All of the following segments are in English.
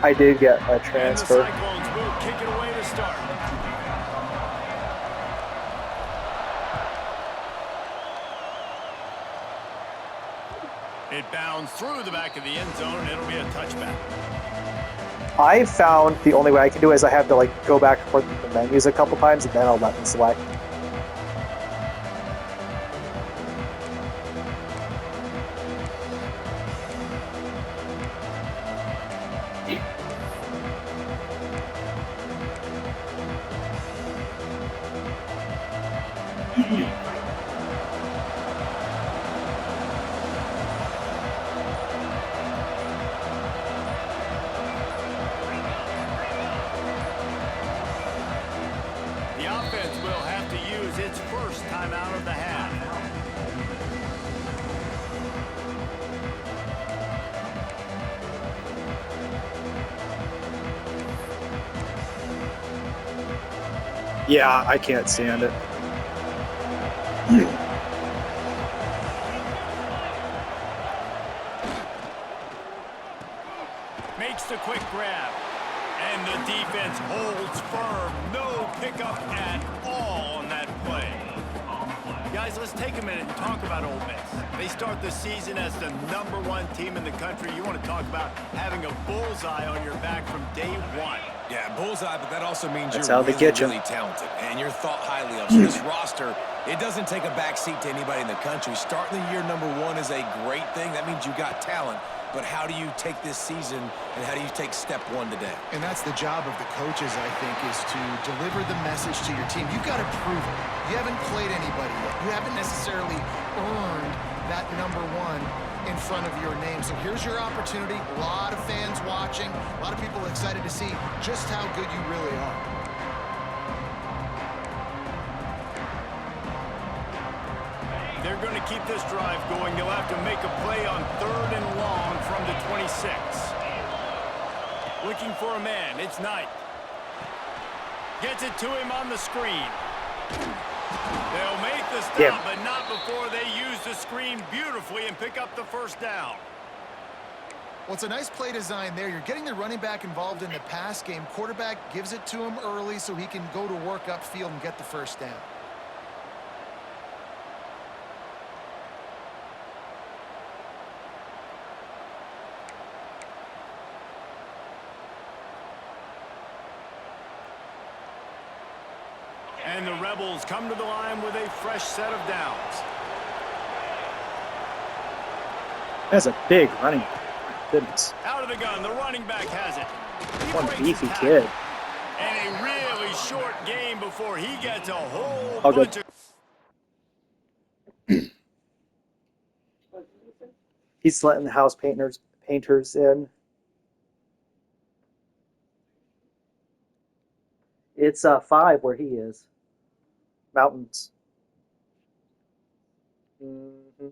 I did get a And the transfer. Cyclones will kick it away to start. It bounds through the back of the end zone, and it'll be a touchback. I found the only way I can do it is I have to like go back and forth with the menus a couple times, and then I'll let me select. The offense will have to use its first timeout of the half. Yeah, I can't stand it. Makes the quick grab. And the defense holds firm. No pickup at all on that play. Guys, let's take a minute and talk about Ole Miss. They start the season as the #1 team in the country. You want to talk about having a bullseye on your back from day one. Yeah, bullseye, but that also means That's you're how they really, get you. really talented, and you're thought highly of. So this roster, it doesn't take a backseat to anybody in the country. Starting the year #1 is a great thing. That means you got talent. But how do you take this season, and how do you take step one today? And that's the job of the coaches, I think, is to deliver the message to your team. You've got to prove it. You haven't played anybody yet. You haven't necessarily earned that #1 in front of your name. So here's your opportunity. A lot of fans watching. A lot of people excited to see just how good you really are. They're going to keep this drive going. They'll have to make a play on 3rd and long from the 26. Looking for a man. It's Knight. Gets it to him on the screen. They'll make the stop, but not before they use the screen beautifully and pick up the first down. Well, it's a nice play design there. You're getting the running back involved in the pass game. Quarterback gives it to him early so he can go to work upfield and get the first down. And the Rebels come to the line with a fresh set of downs. That's a big running back. My goodness. Out of the gun, the running back has it. He One breaks beefy his tackle. kid. And a really short game before he gets a whole All bunch good. of... He's letting the house painters in. It's 5 where he is. Mountains. Mm-hmm.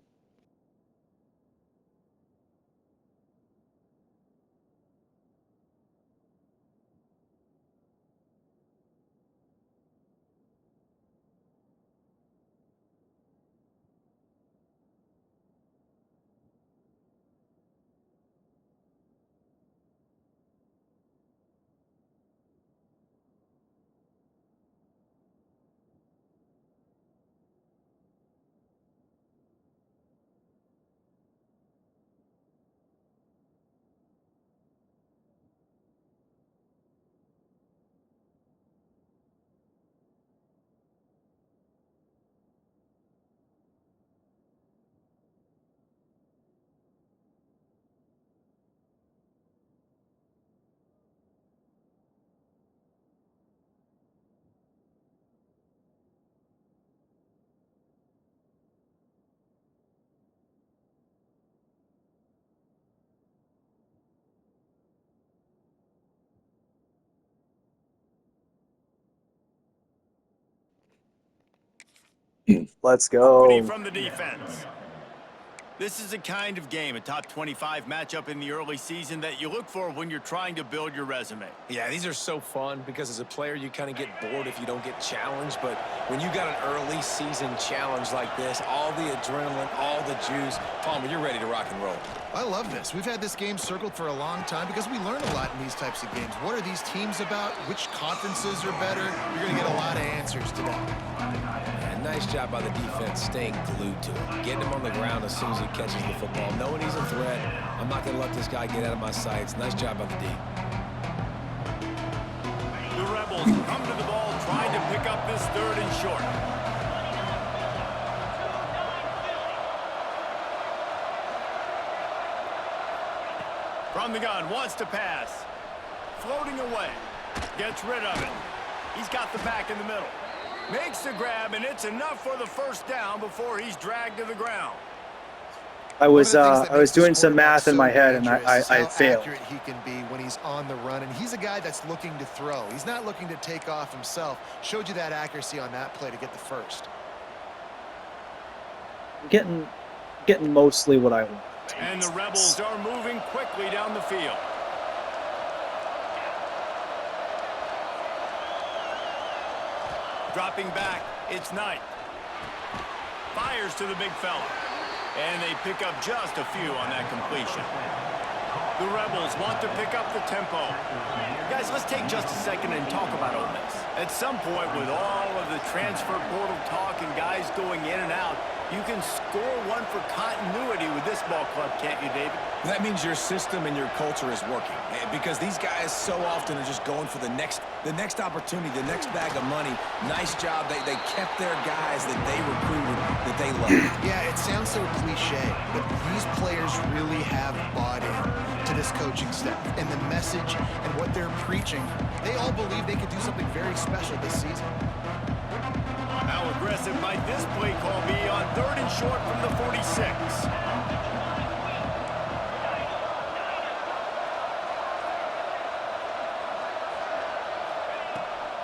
Let's Company go. from the defense. This is the kind of game, a top 25 matchup in the early season, that you look for when you're trying to build your resume. Yeah, these are so fun because as a player, you kind of get bored if you don't get challenged. But when you got an early season challenge like this, all the adrenaline, all the juice, Palmer, you're ready to rock and roll. I love this. We've had this game circled for a long time because we learn a lot in these types of games. What are these teams about? Which conferences are better? You're going to get a lot of answers today. Yeah, nice job by the defense staying glued to him, getting him on the ground as soon as he catches the football, knowing he's a threat. I'm not going to let this guy get out of my sights. Nice job by the D. The Rebels come to the ball trying to pick up this 3rd and short. From the gun, wants to pass. Floating away. Gets rid of it. He's got the back in the middle. Makes the grab, and it's enough for the 1st down before he's dragged to the ground. I was doing some math in my head, and I failed. Accurate he can be when he's on the run, and he's a guy that's looking to throw. He's not looking to take off himself. Showed you that accuracy on that play to get the 1st. Getting mostly what I want. And the Rebels are moving quickly down the field. Dropping back, it's Knight. Fires to the big fella. And they pick up just a few on that completion. The Rebels want to pick up the tempo. Guys, let's take just a second and talk about Ole Miss. At some point, with all of the transfer portal talk and guys going in and out, you can score one for continuity with this ball club, can't you, David? That means your system and your culture is working, because these guys so often are just going for the next opportunity, the next bag of money. Nice job. They kept their guys that they recruited, that they loved. Yeah, it sounds so cliche, but these players really have bought in to this coaching staff and the message and what they're preaching. They all believe they could do something very special this season. How aggressive might this play call be on 3rd and short from the 46?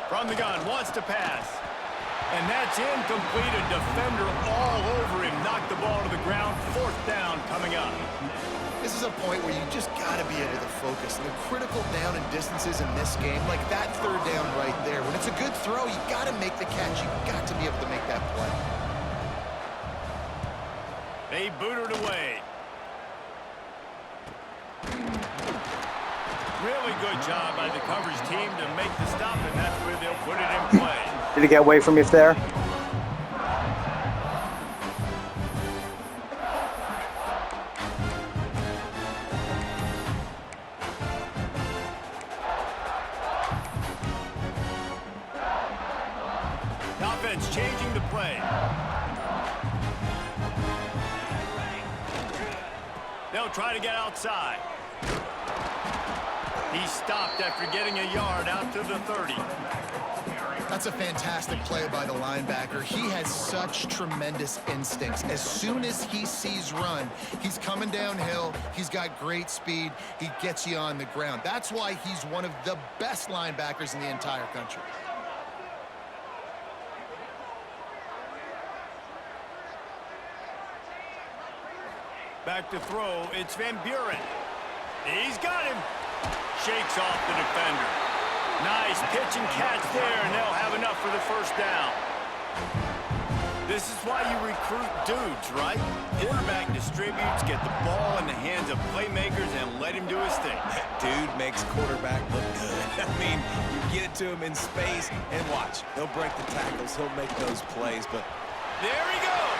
From the gun, wants to pass. And that's incomplete. A defender all over him. Knocked the ball to the ground. 4th down coming up. This is a point where you just got to be able to focus. And the critical down and distances in this game, like that 3rd down right there, when it's a good throw, you got to make the catch. You got to be able to make that play. They boot it away. Really good job by the coverage team to make the stop, and that's where they'll put it in play. Did he get away from you there? Offense changing the play. They'll try to get outside. He stopped after getting a yard out to the 30. That's a fantastic play by the linebacker. He has such tremendous instincts. As soon as he sees run, he's coming downhill. He's got great speed. He gets you on the ground. That's why he's one of the best linebackers in the entire country. Back to throw, it's Van Buren. He's got him. Shakes off the defender. Nice pitch and catch there, and they'll have enough for the 1st down. This is why you recruit dudes, right? Quarterback distributes, get the ball in the hands of playmakers, and let him do his thing. Dude makes quarterback look good. I mean, you get it to him in space, and watch. He'll break the tackles. He'll make those plays, but... There he goes.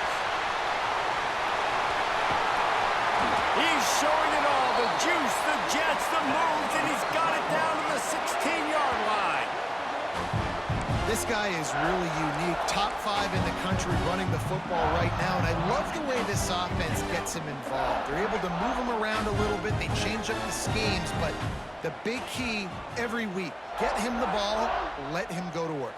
He's showing it all, the juice, the jets, the moves, and he's got it down to the 16-yard line. This guy is really unique. Top 5 in the country running the football right now, and I love the way this offense gets him involved. They're able to move him around a little bit. They change up the schemes, but the big key every week, get him the ball, let him go to work.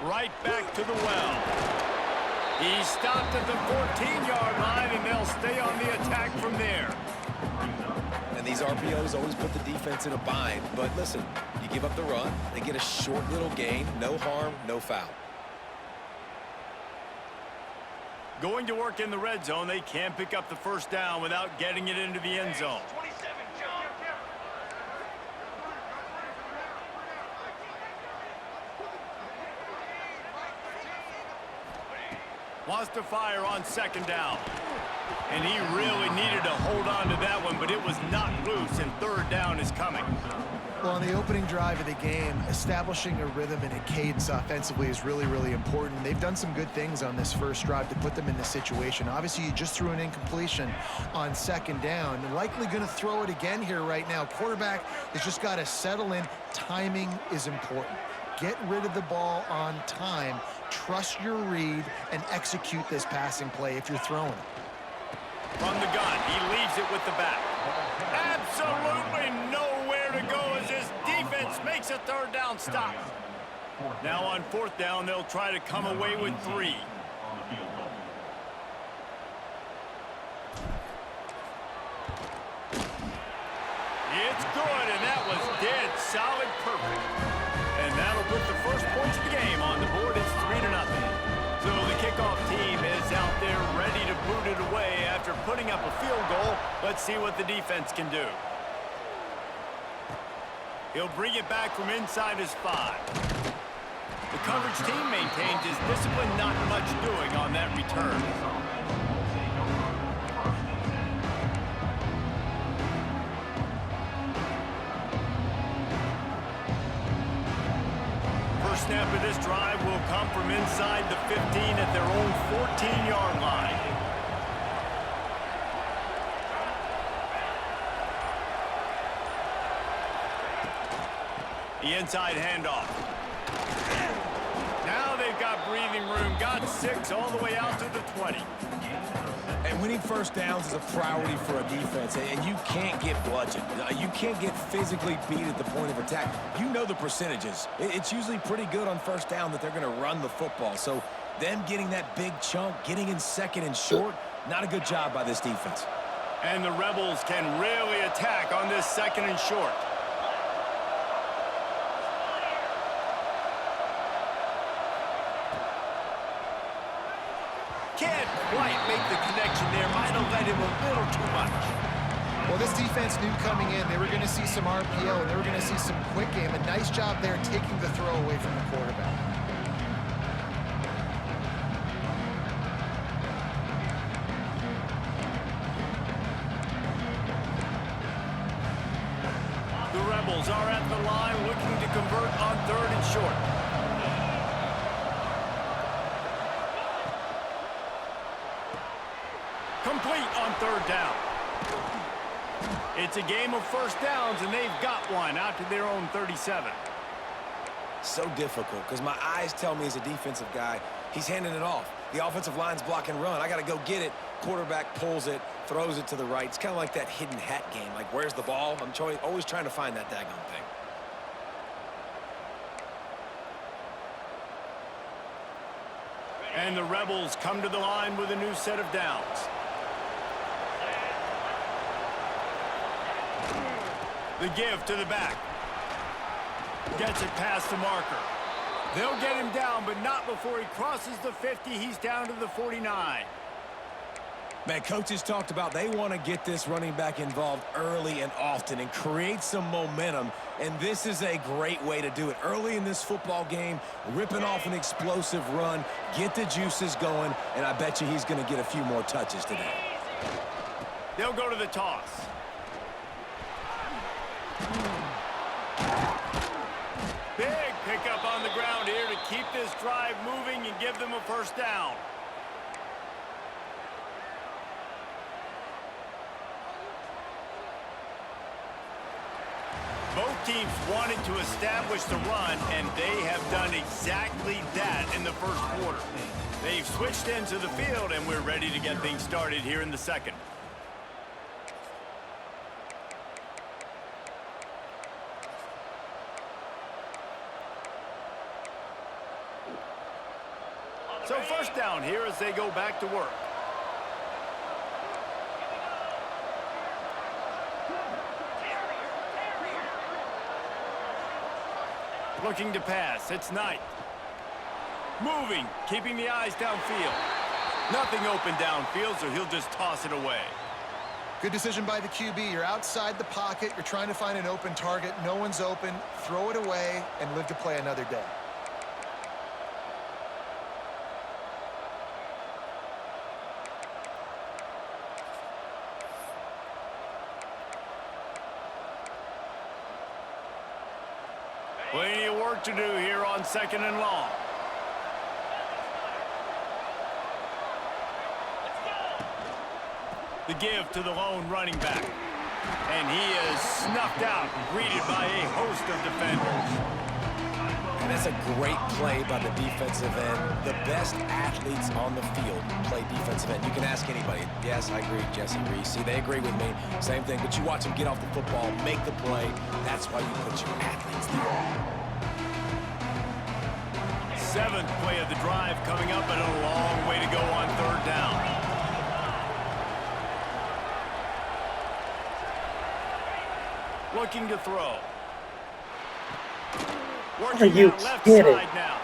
Right back to the well. He stopped at the 14-yard line, and they'll stay on the attack from there. And these RPOs always put the defense in a bind. But listen, you give up the run, they get a short little gain, no harm, no foul. Going to work in the red zone, they can't pick up the first down without getting it into the end zone. Wants to fire on second down. And he really needed to hold on to that one, but it was not loose, and third down is coming. Well, on the opening drive of the game, establishing a rhythm and a cadence offensively is really, really important. They've done some good things on this first drive to put them in this situation. Obviously, you just threw an incompletion on second down. They're likely going to throw it again here right now. Quarterback has just got to settle in. Timing is important. Get rid of the ball on time. Trust your read and execute this passing play if you're throwing it. From the gun, he leaves it with the back. Absolutely nowhere to go as his defense makes a third down stop. Now on fourth down, they'll try to come away with 3. It's good, and that was dead solid perfect. And that'll put the first points of the game on the board. It's 3-0. So the kickoff team is out there ready to boot it away after putting up a field goal. Let's see what the defense can do. He'll bring it back from inside his 5. The coverage team maintains his discipline, not much doing on that return. First snap of this drive will come from inside the 15 at their own 14-yard line. The inside handoff. Now they've got breathing room. Got 6 all the way out to the 20. And winning first downs is a priority for a defense, and you can't get bludgeoned. You can't get physically beat at the point of attack. You know the percentages. It's usually pretty good on first down that they're going to run the football. So them getting that big chunk, getting in second and short, not a good job by this defense. And the Rebels can really attack on this second and short. Can't quite make the connection there. Might have let him a little too much. Well, this defense knew coming in they were going to see some RPO and they were going to see some quick game. A nice job there taking the throw away from the quarterback. The Rebels are at the line looking to convert on third and short. Complete on third down. It's a game of first downs, and they've got one out to their own 37. So difficult because my eyes tell me as a defensive guy, he's handing it off. The offensive line's block and run. I got to go get it. Quarterback pulls it, throws it to the right. It's kind of like that hidden hat game. Like, where's the ball? I'm always trying to find that daggone thing. And the Rebels come to the line with a new set of downs. The give to the back. Gets it past the marker. They'll get him down, but not before he crosses the 50. He's down to the 49. Man, coaches talked about they want to get this running back involved early and often and create some momentum, and this is a great way to do it. Early in this football game, ripping off an explosive run, get the juices going, and I bet you he's going to get a few more touches today. They'll go to the toss. Big pickup on the ground here to keep this drive moving and give them a first down. Both teams wanted to establish the run, and they have done exactly that in the first quarter. They've switched into the field, and we're ready to get things started here in the second. So first down here as they go back to work. Looking to pass. It's Knight. Moving, keeping the eyes downfield. Nothing open downfield, so he'll just toss it away. Good decision by the QB. You're outside the pocket. You're trying to find an open target. No one's open. Throw it away and live to play another day. Plenty of work to do here on 2nd and long. The give to the lone running back. And he is snuffed out, greeted by a host of defenders. And that's a great play by the defensive end. The best athletes on the field play defensive end. You can ask anybody. Yes, I agree, Jesse Reese. See, they agree with me. Same thing. But you watch them get off the football, make the play. That's why you put your athletes there. 7th play of the drive coming up, and a long way to go on 3rd down. Looking to throw. Working Are you out left kidding? side now.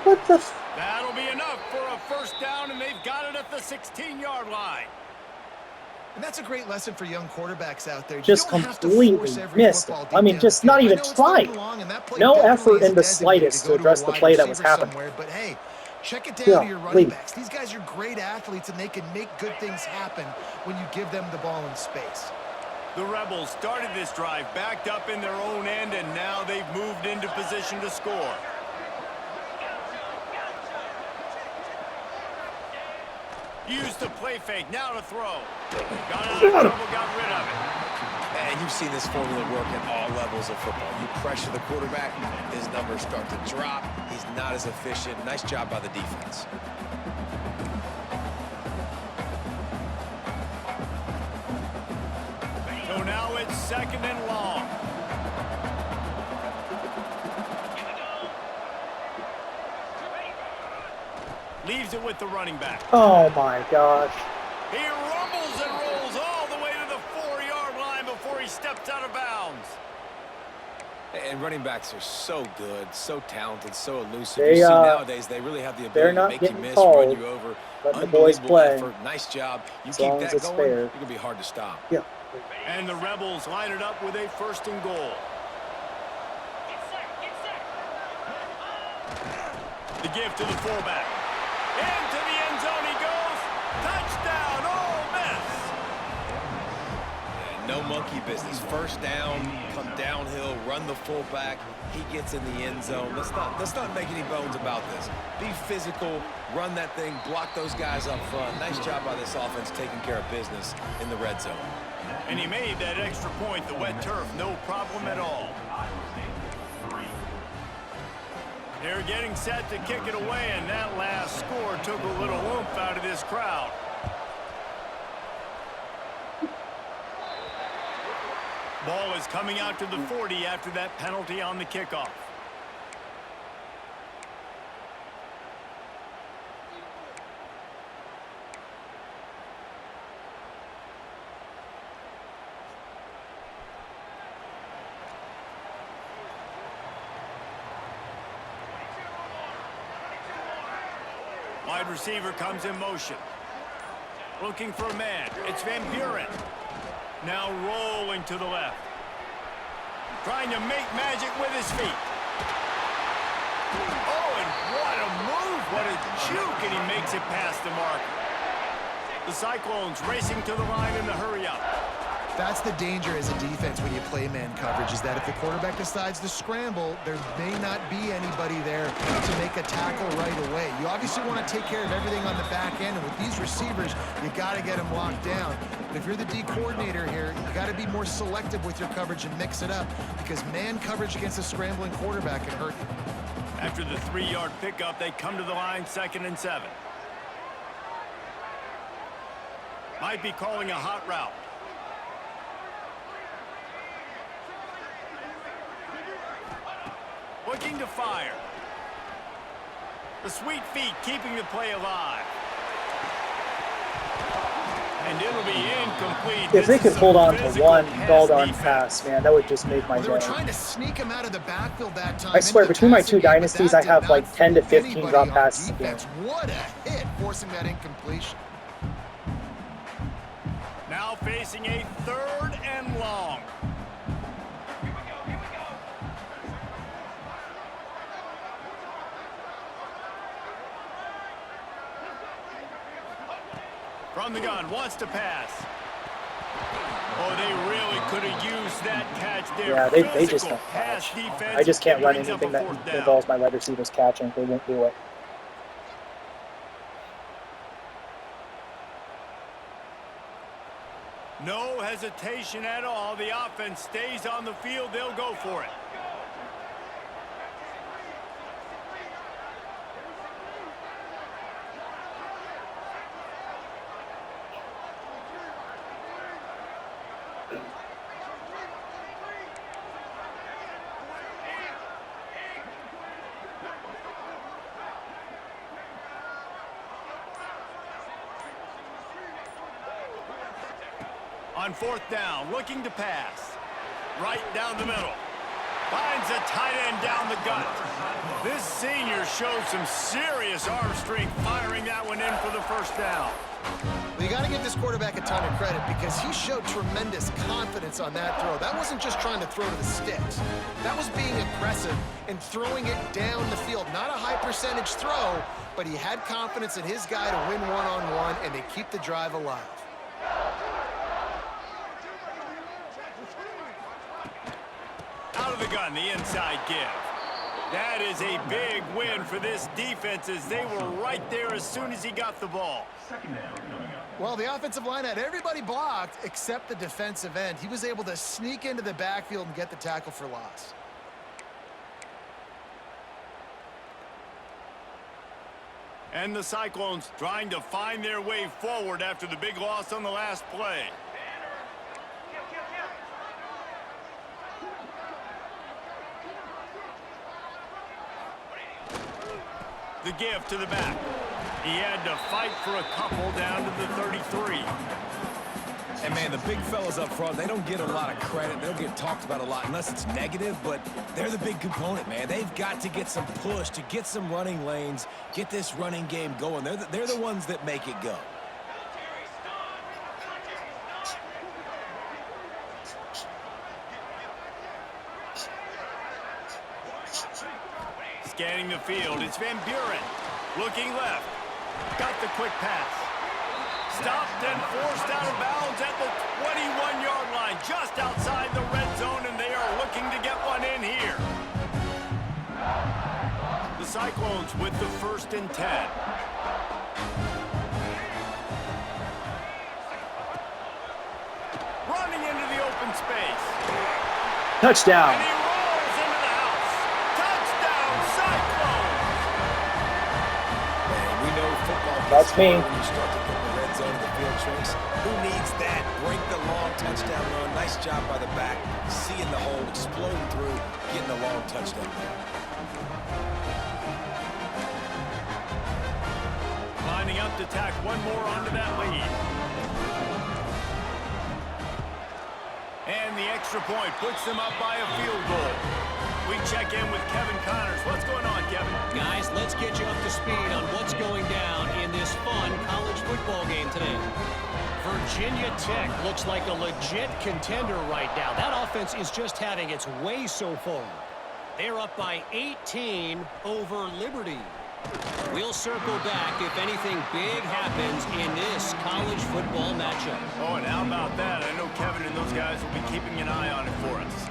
What the? That'll be enough for a 1st down, and they've got it at the 16-yard line. And that's a great lesson for young quarterbacks out there. You Just don't have to completely force every missed football it. deep I mean, down just the not field. even I know it's trying. third and long, and that play No definitely effort is in the designated slightest to go address a the wide play that was receiver happening. somewhere, but hey, check it down Yeah, to your running leave. backs. These guys are great athletes, and they can make good things happen when you give them the ball in space. The Rebels started this drive backed up in their own end, and now they've moved into position to score. Used the play fake, now to throw. Got out of trouble, got rid of it. And you've seen this formula work at all levels of football. You pressure the quarterback, his numbers start to drop. He's not as efficient. Nice job by the defense. So now it's 2nd and long. Leaves it with the running back. Oh my gosh. He rumbles and rolls all the way to the 4-yard line before he steps out of bounds. And running backs are so good, so talented, so elusive. They, You see nowadays they really have the they're ability not to make you getting miss, called. run you over. Let the boys Unbelievable play. effort. Nice job. You As keep long as that it's going, fair. you're going to be hard to stop. Yeah. And the Rebels line it up with a 1st and goal. The give to the fullback. Into the end zone he goes. Touchdown, Ole Miss. Yeah, no monkey business. 1st down, come downhill, run the fullback. He gets in the end zone. Let's not make any bones about this. Be physical, run that thing, block those guys up front. Nice job by this offense taking care of business in the red zone. And he made that extra point, the wet turf, no problem at all. They're getting set to kick it away, and that last score took a little oomph out of this crowd. Ball is coming out to the 40 after that penalty on the kickoff. Wide receiver comes in motion. Looking for a man. It's Van Buren. Now rolling to the left. Trying to make magic with his feet. Oh, and what a move. What a juke. And he makes it past the mark. The Cyclones racing to the line in the hurry up. That's the danger as a defense when you play man coverage, is that if the quarterback decides to scramble, there may not be anybody there to make a tackle right away. You obviously want to take care of everything on the back end, and with these receivers, you got to get them locked down. But if you're the D coordinator here, you got to be more selective with your coverage and mix it up, because man coverage against a scrambling quarterback can hurt you. After the 3-yard pickup, they come to the line 2nd and 7. Might be calling a hot route. Looking to fire. The sweet feet keeping the play alive. And it'll be incomplete. If they This could is hold some on to physical one pass ball-darn defense. pass, man, that would just make my Well, they were day. trying to sneak him out of the backfield that time. I swear, into the between my passing two game, but dynasties, that I did have not like 10 to fool 15 anybody drop on passes a game. defense. What a hit, forcing that incompletion. Now facing a 3rd and long. From the gun, wants to pass. Oh, they really could have used that catch there. Yeah, they just Physical don't pass catch. defense I just can't run brings up anything a that 4th down. involves my wide receivers catching. They won't do it. No hesitation at all. The offense stays on the field. They'll go for it. On 4th down, looking to pass. Right down the middle. Finds a tight end down the gut. This senior showed some serious arm strength firing that one in for the 1st down. Well, you got to give this quarterback a ton of credit because he showed tremendous confidence on that throw. That wasn't just trying to throw to the sticks. That was being aggressive and throwing it down the field. Not a high percentage throw, but he had confidence in his guy to win one-on-one, and they keep the drive alive. Out of the gun, the inside give. That is a big win for this defense as they were right there as soon as he got the ball. Well, the offensive line had everybody blocked except the defensive end. He was able to sneak into the backfield and get the tackle for loss. And the Cyclones trying to find their way forward after the big loss on the last play. The give to the back. He had to fight for a couple down to the 33. And, man, the big fellas up front, they don't get a lot of credit. They don't get talked about a lot unless it's negative, but they're the big component, man. They've got to get some push, to get some running lanes, get this running game going. They're the ones that make it go. Scanning the field, it's Van Buren. Looking left. Got the quick pass. Stopped and forced out of bounds at the 21-yard line, just outside the red zone, and they are looking to get one in here. The Cyclones with the 1st and 10. Running into the open space. Touchdown. And he rolls into the house. Touchdown, Cyclones! Man, we know football gets That's me. hard when you start to get in the red zone of the field tricks. Who needs that? Break the long touchdown run. Nice job by the back. Seeing the hole, exploding through, getting the long touchdown there. Lining up to tack one more onto that lead. And the extra point puts them up by a field goal. We check in with Kevin Connors. What's going on, Kevin? Guys, let's get you up to speed on what's going down in this fun college football game today. Virginia Tech looks like a legit contender right now. That offense is just having its way so far. They're up by 18 over Liberty. We'll circle back if anything big happens in this college football matchup. Oh, and how about that? I know Kevin and those guys will be keeping an eye on it for us.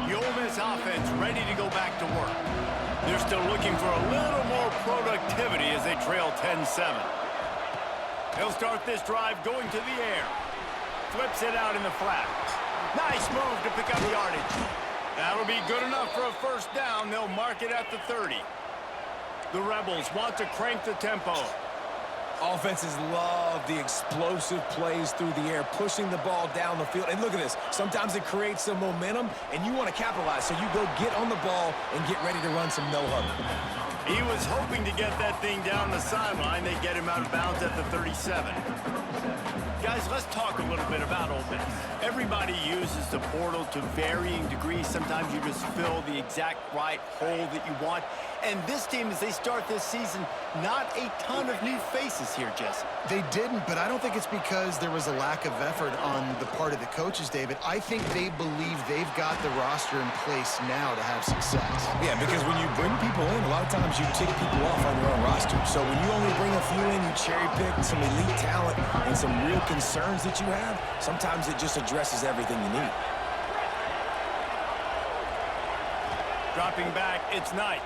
The Ole Miss offense ready to go back to work. They're still looking for a little more productivity as they trail 10-7. They'll start this drive going to the air. Flips it out in the flat. Nice move to pick up yardage. That'll be good enough for a 1st down. They'll mark it at the 30. The Rebels want to crank the tempo. Offenses love the explosive plays through the air, pushing the ball down the field. And look at this. Sometimes it creates some momentum, and you want to capitalize. So you go get on the ball and get ready to run some no-huddle. He was hoping to get that thing down the sideline. They get him out of bounds at the 37. Guys, let's talk a little bit about Ole Miss. Everybody uses the portal to varying degrees. Sometimes you just fill the exact right hole that you want. And this team, as they start this season, not a ton of new faces here, Jesse. They didn't, but I don't think it's because there was a lack of effort on the part of the coaches, David. I think they believe they've got the roster in place now to have success. Yeah, because when you bring people in, a lot of times you tick people off on your own roster. So when you only bring a few in, you cherry-pick some elite talent and some real concerns that you have, sometimes it just addresses everything you need. Dropping back, it's Knight.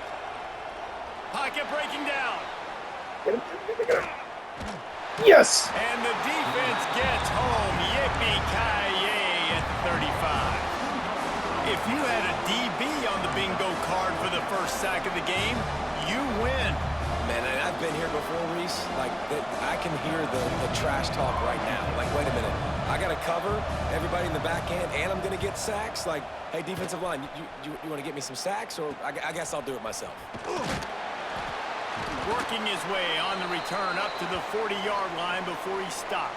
Pocket breaking down. Yes! And the defense gets home. Yippee-ki-yay at the 35. If you had a DB on the bingo card for the first sack of the game, you win. Man, and I've been here before, Reese. Like, I can hear the trash talk right now. Like, wait a minute. I got to cover everybody in the back end, and I'm going to get sacks? Like, hey, defensive line, you want to get me some sacks? Or I guess I'll do it myself. Working his way on the return up to the 40-yard line before he stopped.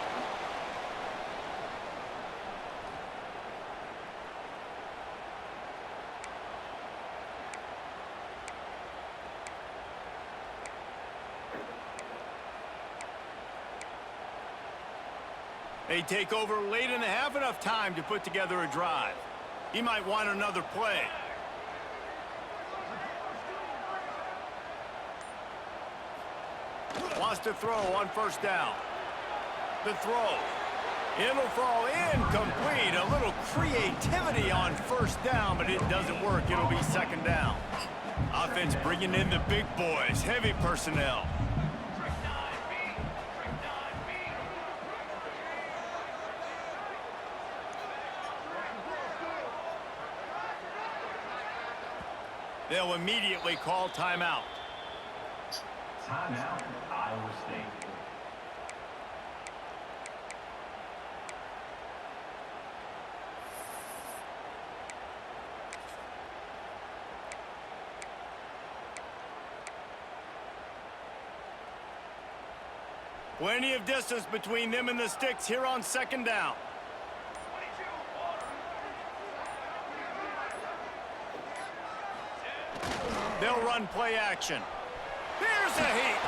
They take over late and have enough time to put together a drive. He might want another play. Wants to throw on first down. The throw. It'll fall incomplete. A little creativity on first down, but it doesn't work. It'll be second down. Offense bringing in the big boys. Heavy personnel. They'll immediately call timeout. Timeout, Iowa State. Plenty of distance between them and the sticks here on second down. They'll run play action. Here's a heat.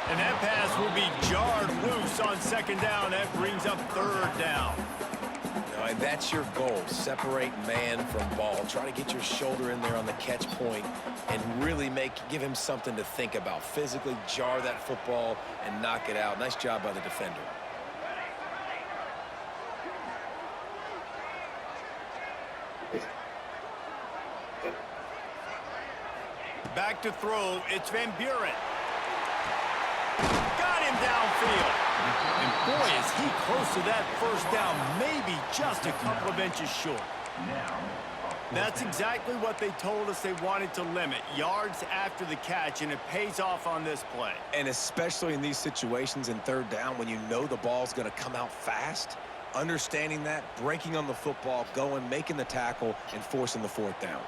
And that pass will be jarred loose on second down. That brings up third down. And that's your goal. Separate man from ball. Try to get your shoulder in there on the catch point and really give him something to think about. Physically jar that football and knock it out. Nice job by the defender. Back to throw, it's Van Buren. Got him downfield. And boy, is he close to that first down, maybe just a couple of inches short. That's exactly what they told us they wanted to limit, yards after the catch, and it pays off on this play. And especially in these situations in third down when you know the ball's going to come out fast, understanding that, breaking on the football, going, making the tackle, and forcing the fourth down.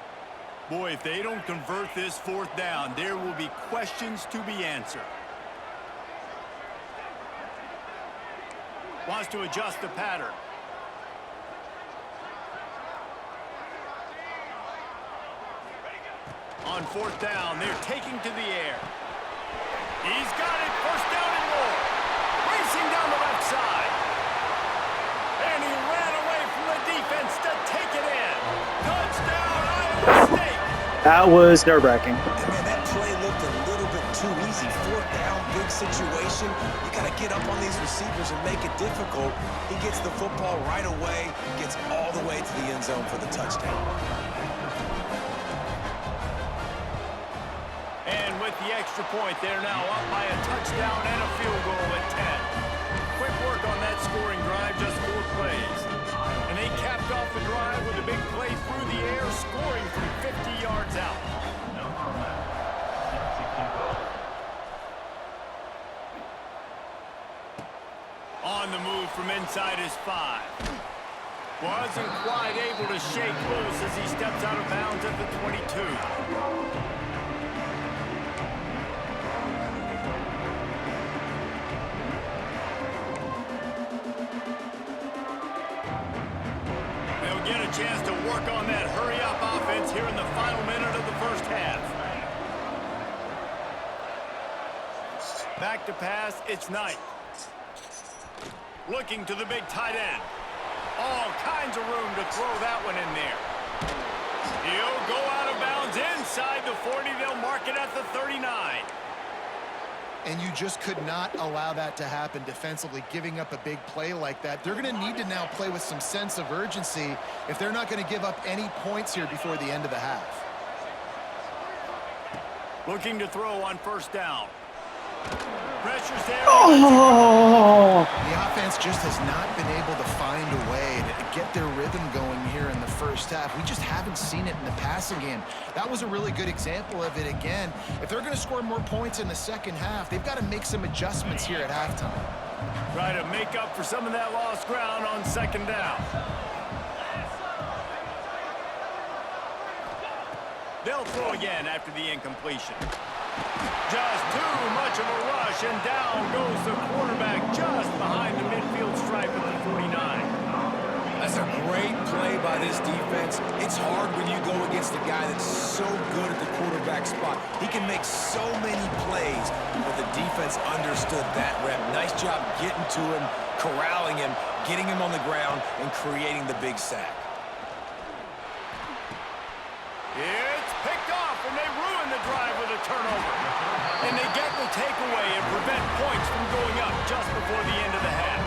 Boy, if they don't convert this fourth down, there will be questions to be answered. Wants to adjust the pattern. On fourth down, they're taking to the air. He's got it, first down and more. Racing down the left side. And he ran away from the defense to take it in. Touchdown, Iowa State. That was nerve-wracking. And man, that play looked a little bit too easy. Fourth down, big situation. You got to get up on these receivers and make it difficult. He gets the football right away, gets all the way to the end zone for the touchdown. And with the extra point, they're now up by a touchdown and a field goal at 10. Quick work on that scoring drive, just 4 plays. And they capped off the drive with a big play through the air, scoring from 50 yards out. On the move from inside his 5. Wasn't quite able to shake loose as he steps out of bounds at the 22. They'll get a chance to work on that hurry-up offense here in the final minute of the first half. Back to pass, it's Knight. Looking to the big tight end. All kinds of room to throw that one in there. He'll go out of bounds inside the 40. They'll mark it at the 39. And you just could not allow that to happen defensively, giving up a big play like that. They're going to need to now play with some sense of urgency if they're not going to give up any points here before the end of the half. Looking to throw on first down. Pressure's there. Oh! The offense just has not been able to find a way to get their rhythm going here in the first half. We just haven't seen it in the passing game. That was a really good example of it again. If they're going to score more points in the second half, they've got to make some adjustments here at halftime. Try to make up for some of that lost ground on second down. They'll throw again after the incompletion. Just too much of a rush, and down goes the quarterback just behind the midfield stripe at the 49. That's a great play by this defense. It's hard when you go against a guy that's so good at the quarterback spot. He can make so many plays, but the defense understood that rep. Nice job getting to him, corralling him, getting him on the ground, and creating the big sack. It's picked off, and they ruin the drive with a turnover. And they get the takeaway and prevent points from going up just before the end of the half.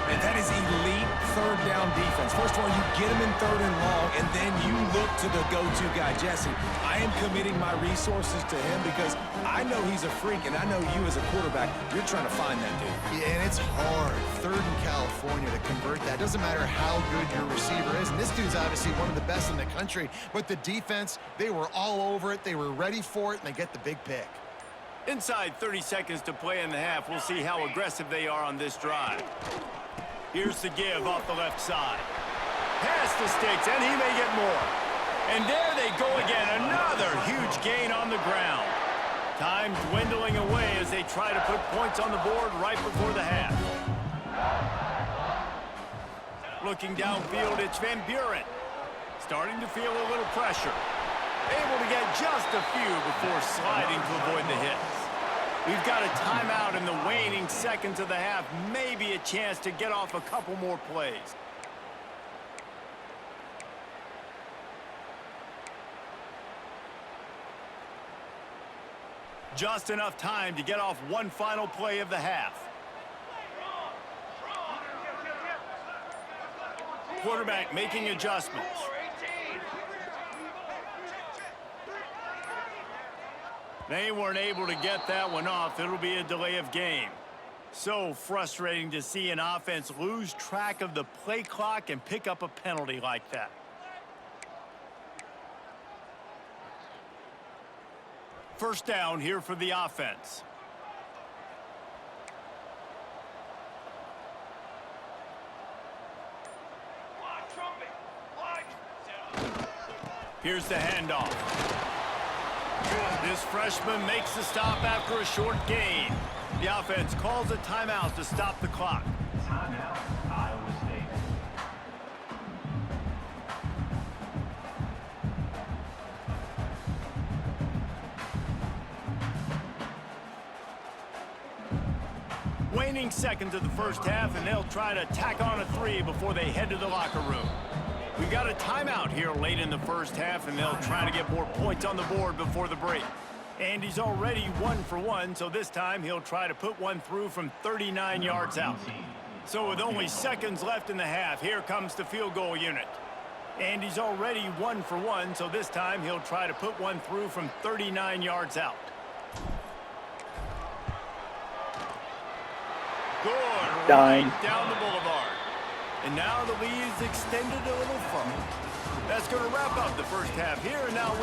And that is elite third down defense. First of all, you get him in third and long, and then you look to the go-to guy, Jesse. I am committing my resources to him because I know he's a freak, and I know you as a quarterback, you're trying to find that dude. Yeah, and it's hard, third in California, to convert that. Doesn't matter how good your receiver is, and this dude's obviously one of the best in the country, but the defense, they were all over it, they were ready for it, and they get the big pick. Inside 30 seconds to play in the half. We'll see how aggressive they are on this drive. Here's the give off the left side. Pass the sticks, and he may get more. And there they go again, another huge gain on the ground. Time dwindling away as they try to put points on the board right before the half. Looking downfield, it's Van Buren. Starting to feel a little pressure. Able to get just a few before sliding to avoid the hits. We've got a timeout in the waning seconds of the half. Maybe a chance to get off a couple more plays. Just enough time to get off one final play of the half. Quarterback making adjustments. They weren't able to get that one off. It'll be a delay of game. So frustrating to see an offense lose track of the play clock and pick up a penalty like that. First down here for the offense. Here's the handoff. This freshman makes the stop after a short gain. The offense calls a timeout to stop the clock. Timeout, Iowa State. Waning seconds of the first half, and they'll try to tack on a 3 before they head to the locker room. We've got a timeout here late in the first half, and they'll try to get more points on the board before the break. And he's already 1 for 1, so this time he'll try to put one through from 39 yards out. So with only seconds left in the half, here comes the field goal unit. And he's already 1 for 1, so this time he'll try to put one through from 39 yards out. Good. Dime. Right down the boulevard. And now the lead's extended a little further. That's going to wrap up the first half here, and now